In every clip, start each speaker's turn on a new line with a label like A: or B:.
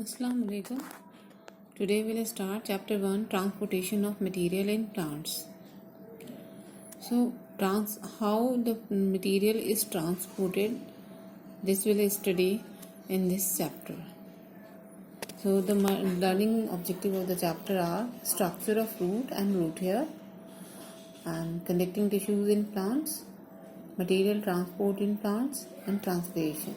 A: Assalamu alaikum. Today we'll start chapter 1, transportation of material in plants. So how the material is transported, this we'll study in this chapter. So the learning objective of the chapter are structure of root and root hair and conducting tissues in plants, material transport in plants and transpiration.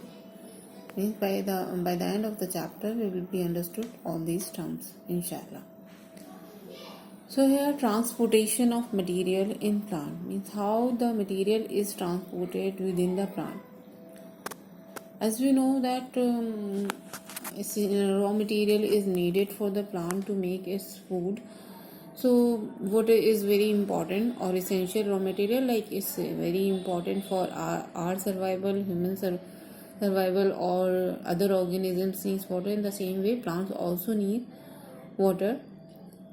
A: Means by the end of the chapter we will be understood all these terms, inshallah. So here transportation of material in plant means how the material is transported within the plant. As we know that raw material is needed for the plant to make its food. So water is very important or essential raw material, like it's very important for our survival, human survival or other organisms needs water. In the same way plants also need water,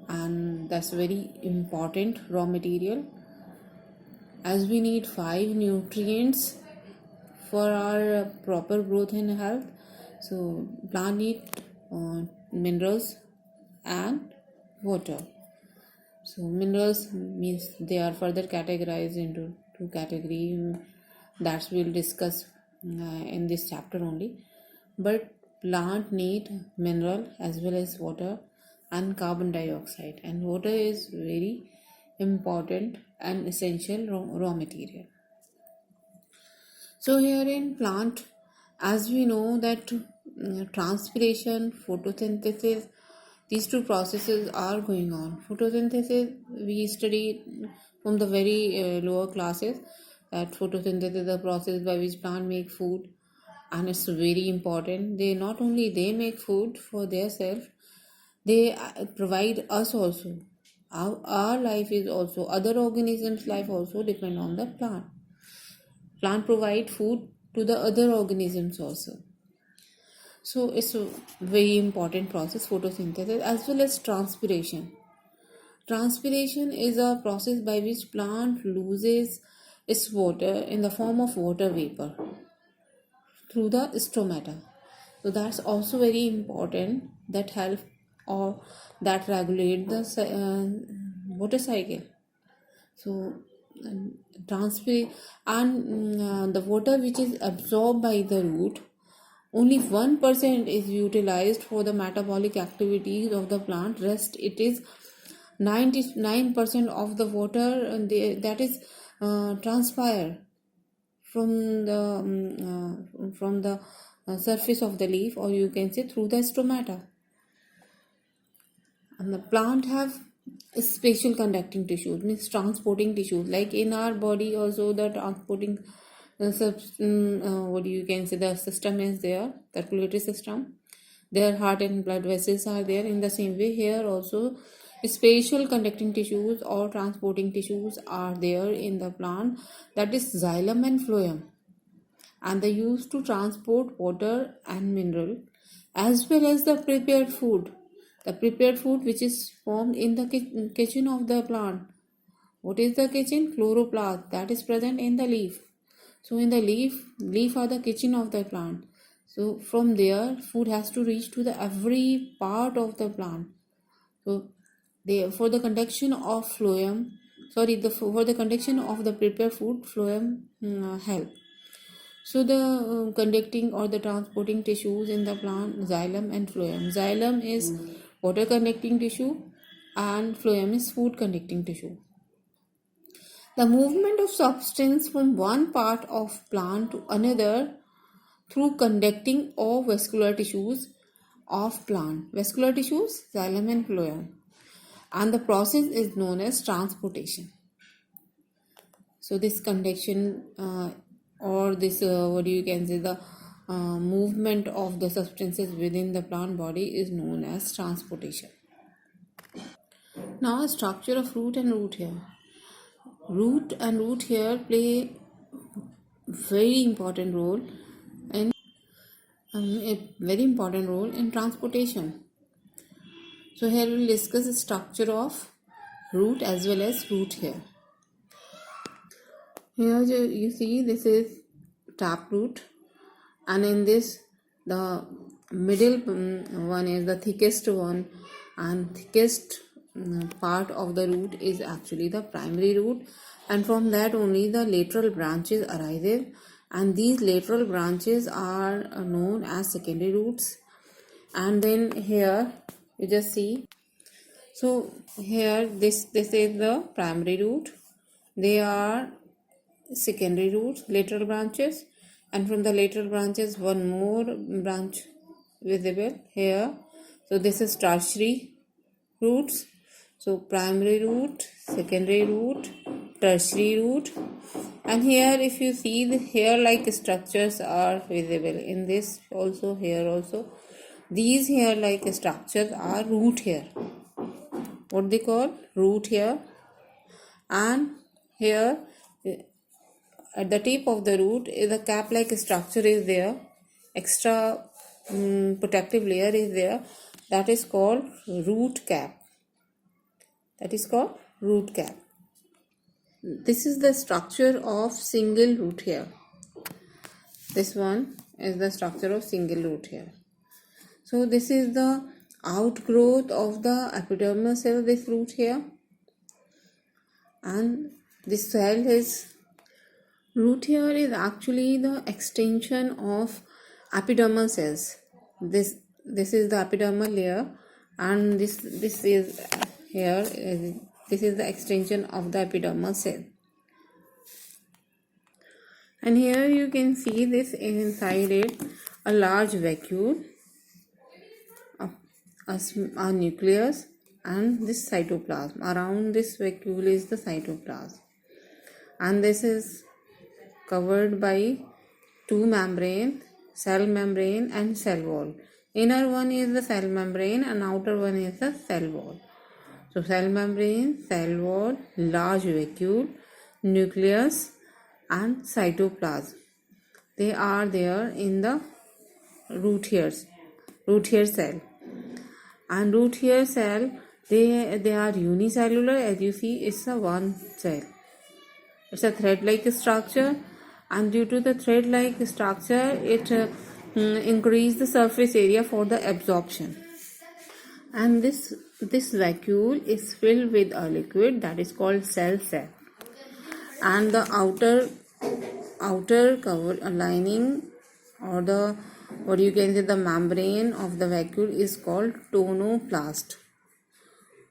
A: and that's very important raw material, as we need 5 nutrients for our proper growth and health. So plant need minerals and water. So minerals means they are further categorized into two categories that we'll discuss in this chapter only. But plant need mineral as well as water and carbon dioxide, and water is very important and essential raw material. So here in plant, as we know that transpiration, photosynthesis, these two processes are going on. Photosynthesis we study from the very lower classes, that photosynthesis is the process by which plant make food, and it's very important. They not only they make food for their self, they provide us also. Our life is also, other organisms life also depend on the plant. Plant provide food to the other organisms also. So it's a very important process, photosynthesis, as well as transpiration. Transpiration is a process by which plant loses its water in the form of water vapor through the stomata. So that's also very important, that help or that regulate the water cycle. So transpire and the water which is absorbed by the root, only 1% is utilized for the metabolic activities of the plant. Rest it is 99% of the water that is transpire from the surface of the leaf, or you can say through the stomata. And the plant have special conducting tissues, means transporting tissues, like in our body also the transporting the system is there, circulatory system. Their heart and blood vessels are there. In the same way here also special conducting tissues or transporting tissues are there in the plant, that is xylem and phloem, and they used to transport water and mineral as well as the prepared food. The prepared food which is formed in the kitchen of the plant. What is the kitchen? Chloroplast, that is present in the leaf. So in the leaf are the kitchen of the plant. So from there food has to reach to the every part of the plant. So for the conduction of phloem, for the conduction of the prepared food, phloem help. So the conducting or the transporting tissues in the plant, xylem and phloem. Xylem is water conducting tissue and phloem is food conducting tissue. The movement of substance from one part of plant to another through conducting or vascular tissues of plant. Vascular tissues, xylem and phloem. And the process is known as transportation. So this conduction or this the movement of the substances within the plant body is known as transportation. Now structure of root and root hair. Root and root hair play very important role in transportation. So here we will discuss the structure of root as well as root hair. Here you see this is taproot, and in this the middle one is the thickest one, and thickest part of the root is actually the primary root, and from that only the lateral branches arise, and these lateral branches are known as secondary roots. And then here you just see, so here this is the primary root, they are secondary roots, lateral branches, and from the lateral branches one more branch visible here. So this is tertiary roots. So primary root, secondary root, tertiary root, and here if you see the hair like structures are visible in this also, here also. These hair like structures are root hair, what they call root hair. And here at the tip of the root the cap like structure is there, extra protective layer is there, that is called root cap, that is called root cap. This is the structure of single root hair. This one is the structure of single root hair. So this is the outgrowth of the epidermal cell, this root hair, and this cell is, root hair is actually the extension of epidermal cells. This is the epidermal layer, and this is here, this is the extension of the epidermal cell. And here you can see this inside it a large vacuole, a nucleus, and this cytoplasm. Around this vacuole is the cytoplasm, and this is covered by two membranes, cell membrane and cell wall. Inner one is the cell membrane and outer one is the cell wall. So cell membrane, cell wall, large vacuole, nucleus and cytoplasm, they are there in the root hair cell. And root hair cell, they are unicellular. As you see, it's a one cell, it's a thread like structure, and due to the thread like structure it increase the surface area for the absorption. And this vacuole is filled with a liquid that is called cell sap, and the outer cover lining, or the what you can say the membrane of the vacuole is called tonoplast,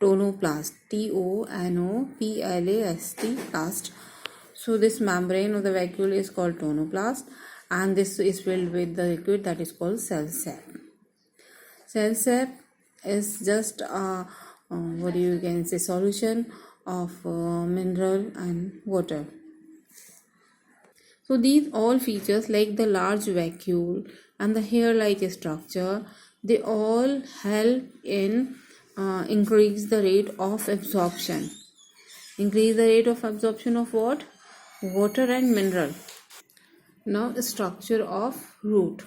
A: TONOPLAST, plast. So this membrane of the vacuole is called tonoplast, and this is filled with the liquid that is called cell sap. Cell sap is just a what you can say solution of mineral and water. So these all features like the large vacuole and the hair-like structure, they all help in increase the rate of absorption. Increase the rate of absorption of what? Water and mineral. Now structure of root.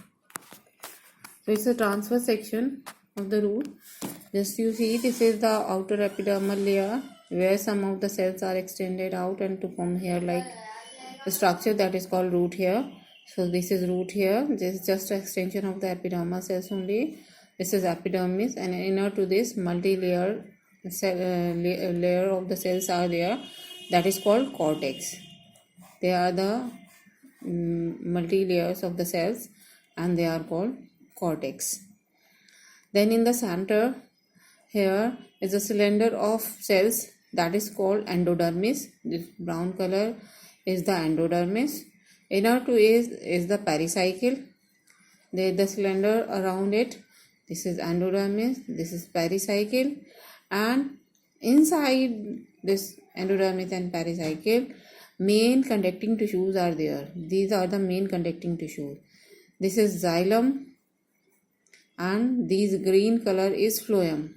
A: So it's a transverse section of the root. Just you see, this is the outer epidermal layer where some of the cells are extended out and to form hair-like structure, that is called root hair. So this is root hair. This is just an extension of the epidermal cells only. This is epidermis, and inner to this multi-layer layer of the cells are there, that is called cortex. They are the multi-layers of the cells and they are called cortex. Then in the center here is a cylinder of cells that is called endodermis. This brown color is the endodermis. Inner to is the pericycle. The cylinder around it, this is endodermis, this is pericycle, and inside this endodermis and pericycle main conducting tissues are there. These are the main conducting tissues. This is xylem, and this green color is phloem.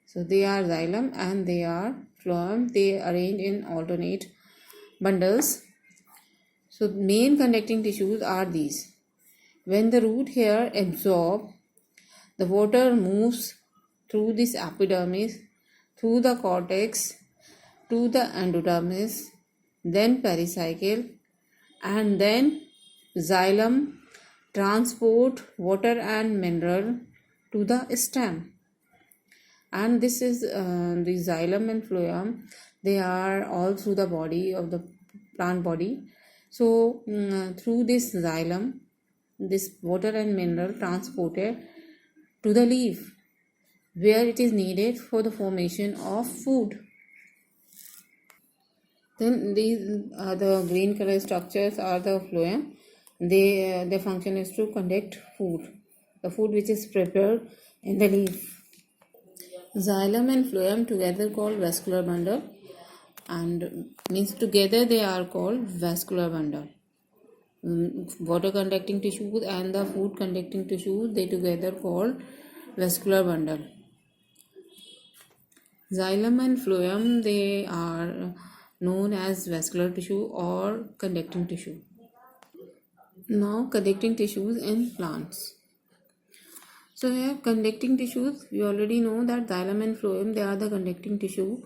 A: So they are xylem and they are phloem. They arrange in alternate bundles. So main conducting tissues are these. When the root hair absorbs, the water moves through this epidermis, through the cortex, to the endodermis, then pericycle, and then xylem, transport water and mineral to the stem. And this is the xylem and phloem. They are all through the body of the plant body. So through this xylem, this water and mineral transported to the leaf, where it is needed for the formation of food. Then these the green color structures are the phloem. Their function is to conduct food, the food which is prepared in the leaf. Xylem and phloem together called vascular bundle, and means together they are called vascular bundle. Water conducting tissues and the food conducting tissues, they together called vascular bundle. Xylem and phloem, they are known as vascular tissue or conducting tissue. Now conducting tissues in plants. So here conducting tissues, we already know that xylem and phloem, they are the conducting tissue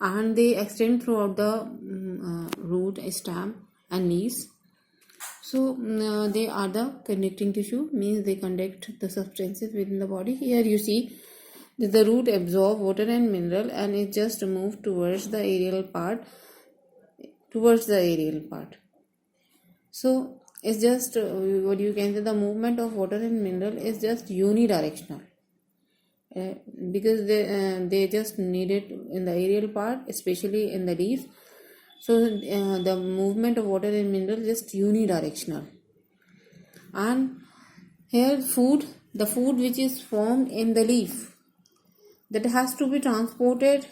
A: and they extend throughout the root, stem and leaves. So they are the conducting tissue, means they conduct the substances within the body. Here you see that the root absorb water and mineral and it just moved towards the aerial part. So it's just what you can say, the movement of water and mineral is just unidirectional. Because they just need it in the aerial part, especially in the leaf. So the movement of water and mineral is just unidirectional. And here the food which is formed in the leaf, that has to be transported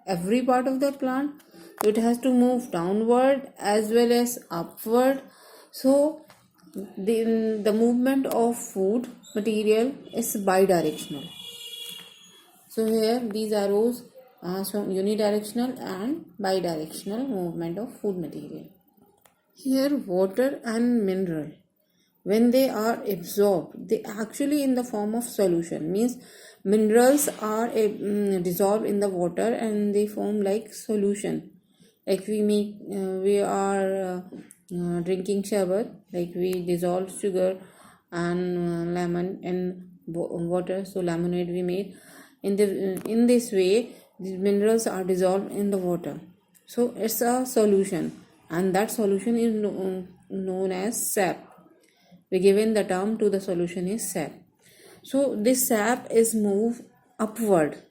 A: every part of the plant. So it has to move downward as well as upward. So the movement of food material is bidirectional. So here these arrows are unidirectional and bidirectional movement of food material. Here water and mineral, when they are absorbed, they actually in the form of solution, means minerals are dissolved in the water and they form like solution. Like we are drinking sharbat, like we dissolve sugar and lemon in water, so lemonade we made. In this way, these minerals are dissolved in the water. So it's a solution, and that solution is known as sap. We given the term to the solution is sap. So this sap is moved upward,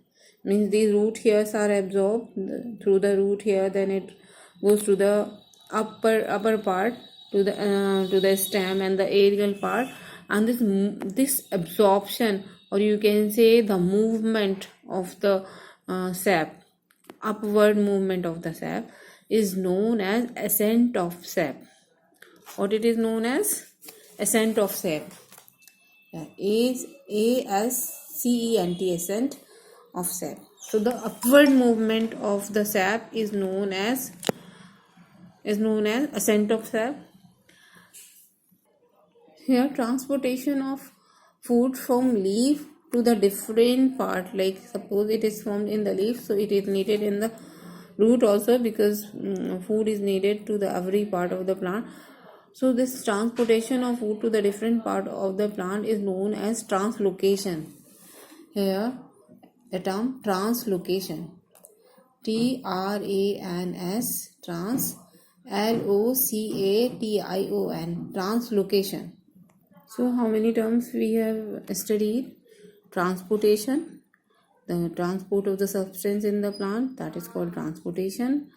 A: means the root hairs are absorbed through the root hair, then it goes to the upper part to the stem and the aerial part, and this absorption, or you can say the movement of the sap, upward movement of the sap, is known as ascent of sap. What it is known as? Ascent of sap. ASCENT, ascent of sap. So the upward movement of the sap is known as ascent of sap. Here transportation of food from leaf to the different part, like suppose it is formed in the leaf, so it is needed in the root also, because food is needed to the every part of the plant. So this transportation of food to the different part of the plant is known as translocation. Here the term translocation, TRANS, trans, LOCATION, translocation. So how many terms we have studied? Transportation, the transport of the substance in the plant, that is called transportation.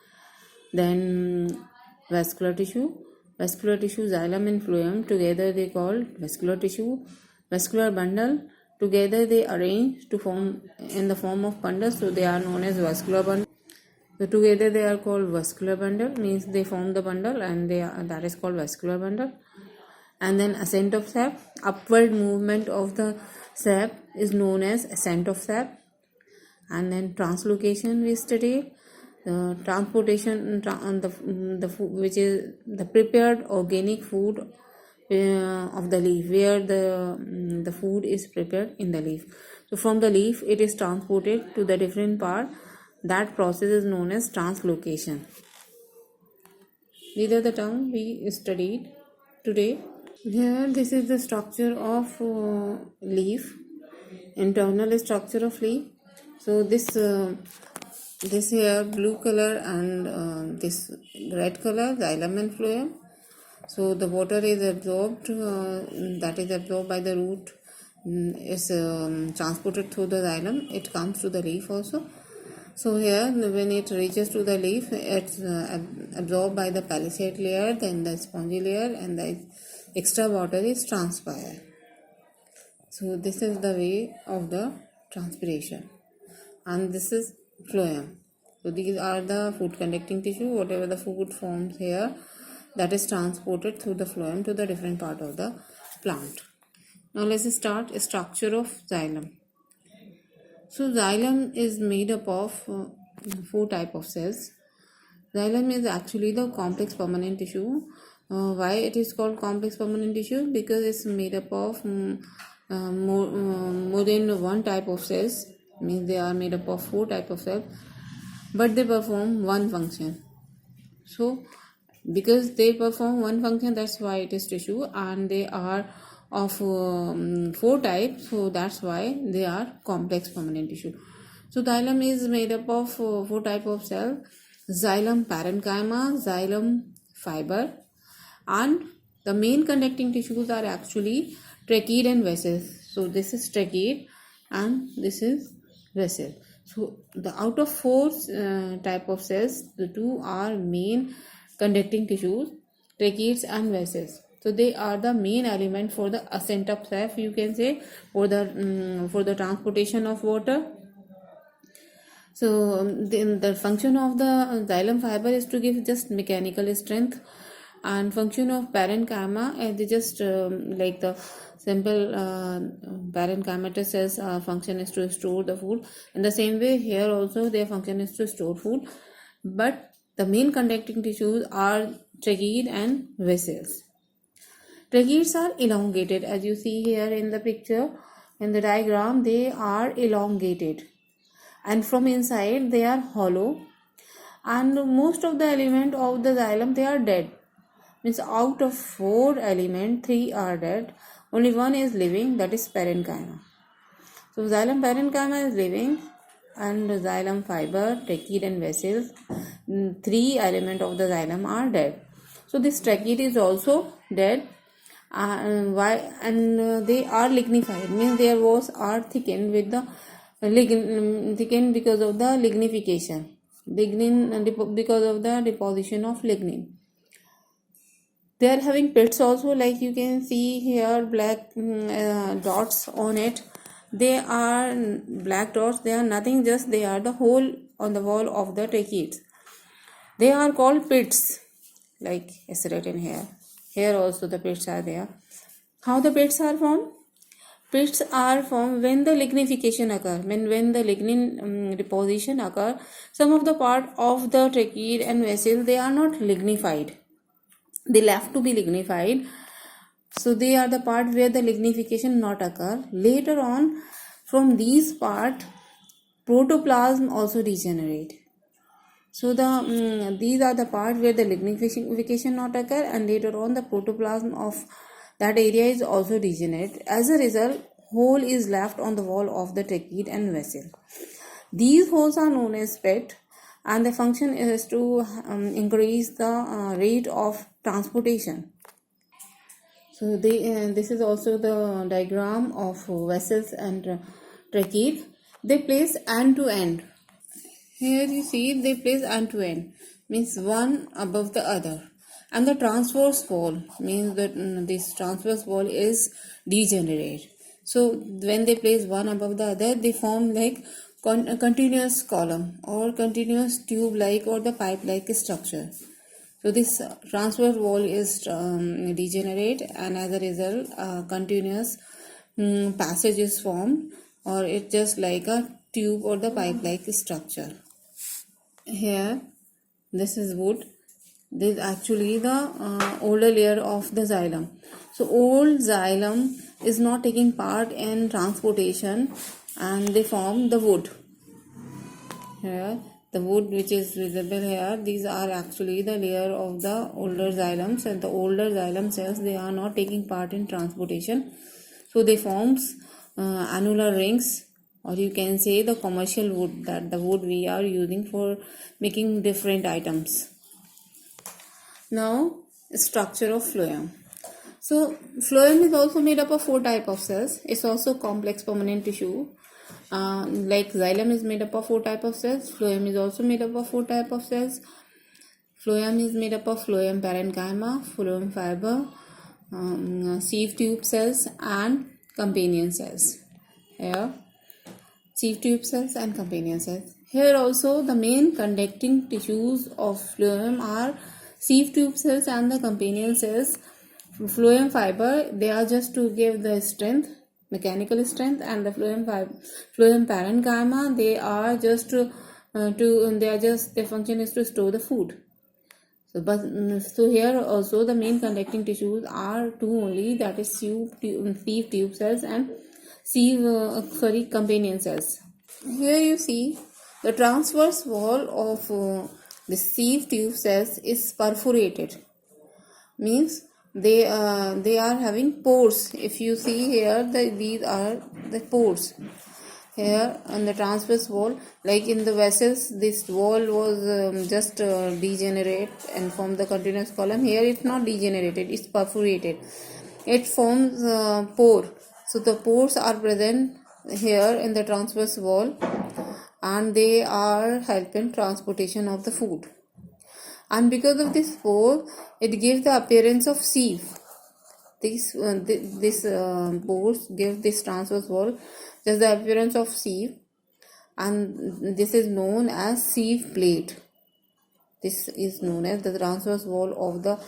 A: Then vascular tissue, xylem and phloem, together they call vascular tissue. Vascular bundle, together they arrange to form in the form of bundles, so they are known as vascular bundle. So together they are called vascular bundle, means they form the bundle and that is called vascular bundle. And then ascent of sap, upward movement of the sap is known as ascent of sap. And then translocation we studied, the transportation the food, which is the prepared organic food of the leaf, where the food is prepared in the leaf. So from the leaf it is transported to the different part. That process is known as translocation. These are the terms we studied today. Here, this is the structure of leaf, internal structure of leaf. So this here blue color and this red color, xylem and phloem. So the water is absorbed, that is absorbed by the root, is transported through the xylem. It comes to the leaf also. So here, when it reaches to the leaf, it's absorbed by the palisade layer, then the spongy layer, and the extra water is transpired. So this is the way of the transpiration, and this is phloem. So these are the food conducting tissue. Whatever the food forms here, that is transported through the phloem to the different part of the plant. Now let's start structure of xylem. So xylem is made up of four type of cells. Xylem is actually the complex permanent tissue. Why it is called complex permanent tissue? Because it's made up of more than one type of cells. Means they are made up of four type of cells, but they perform one function. So because they perform one function, that's why it is tissue, and they are of four types, so that's why they are complex permanent tissue. So xylem is made up of four type of cell: xylem parenchyma, xylem fiber, and the main conducting tissues are actually trachea and vessels. So this is trachea and this is vessel. So the out of four type of cells, the two are main conducting tissues, tracheates and vessels. So they are the main element for the ascent of self, you can say, for the transportation of water. So the function of the xylem fiber is to give just mechanical strength, and function of parenchyma is just like the simple parenchymatous cells function is to store the food. In the same way, here also their function is to store food, but the main conducting tissues are trachea and vessels. Tracheates are elongated, as you see here in the picture, in the diagram. They are elongated, and from inside they are hollow, and most of the element of the xylem, they are dead. Means out of four elements, three are dead, only one is living, that is parenchyma. So xylem parenchyma is living, and xylem fiber, trachea and vessels, three elements of the xylem are dead. So this trachea is also dead. Why? And they are lignified, means their walls are thickened with the thickened because of the lignification, because of the deposition of lignin. They are having pits also, like you can see here, black dots on it. They are black dots, they are nothing, just they are the hole on the wall of the tracheates. They are called pits, like it's written here. Here also the pits are there. How the pits are formed? Pits are formed when the lignification occur, when the lignin deposition occur. Some of the part of the trachea and vessel, they are not lignified, they left to be lignified. So they are the part where the lignification not occur. Later on, from these part, protoplasm also degenerate. So these are the part where the lignification not occur, and later on the protoplasm of that area is also degenerate. As a result, hole is left on the wall of the trachea and vessel. These holes are known as pit, and the function is to increase the rate of transportation. So this is also the diagram of vessels and trachea. They place end to end. Here you see they place end to end, means one above the other, and the transverse wall means that this transverse wall is degenerate. So when they place one above the other, they form like a continuous column or continuous tube like or the pipe like structure. So this transverse wall is degenerate, and as a result continuous passage is formed, or it's just like a tube or the pipe like structure. Here this is wood. This is actually the older layer of the xylem. So old xylem is not taking part in transportation, and they form the wood. Here The wood which is visible here, these are actually the layer of the older xylems, and the older xylem cells, they are not taking part in transportation, so they forms annular rings, or you can say the commercial wood, that the wood we are using for making different items. Now, structure of phloem. So phloem is also made up of 4 types of cells. It's also complex permanent tissue. Like xylem is made up of 4 types of cells. Phloem is also made up of 4 types of cells. Phloem is made up of phloem parenchyma, phloem fiber, sieve tube cells, and companion cells. Here, sieve tube cells and companion cells. Here also the main conducting tissues of phloem are sieve tube cells and the companion cells. Phloem fiber, they are just to give the strength, mechanical strength, and the phloem parenchyma, they are just their function is to store the food. So here also the main conducting tissues are 2 only, that is sieve tube cells and companion cells. Here you see the transverse wall of the sieve tube cells is perforated, means they are having pores. If you see here, these are the pores here on the transverse wall. Like in the vessels, this wall was just degenerate and form the continuous column. Here it's not degenerated, it's perforated. It forms pore. So the pores are present here in the transverse wall, and they are helping transportation of the food. And because of this pore, it gives the appearance of sieve. This pores give this transverse wall just the appearance of sieve, and this is known as sieve plate. This is known as the transverse wall of the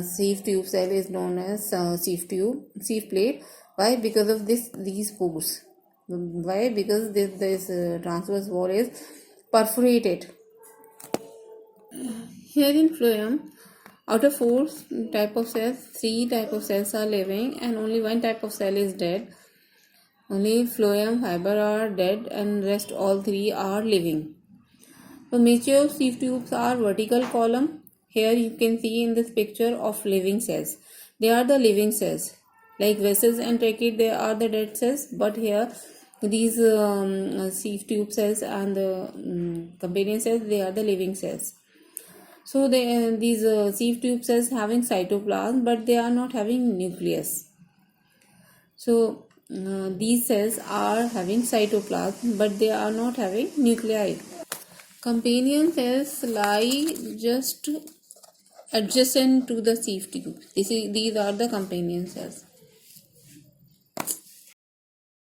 A: sieve tube cell is known as sieve plate. Why? Because of these pores. Why? Because this transverse wall is perforated. Here in phloem, out of 4 type of cells, 3 type of cells are living and only 1 type of cell is dead. Only phloem fiber are dead and rest all 3 are living. The nature of sieve tubes are vertical column. Here you can see in this picture of living cells. They are the living cells. Like vessels and trachea, they are the dead cells, but here these sieve tube cells and the companion cells, they are the living cells. So these sieve tube cells having cytoplasm, but they are not having nucleus. So these cells are having cytoplasm, but they are not having nuclei. Companion cells lie just adjacent to the sieve tube. These are the companion cells.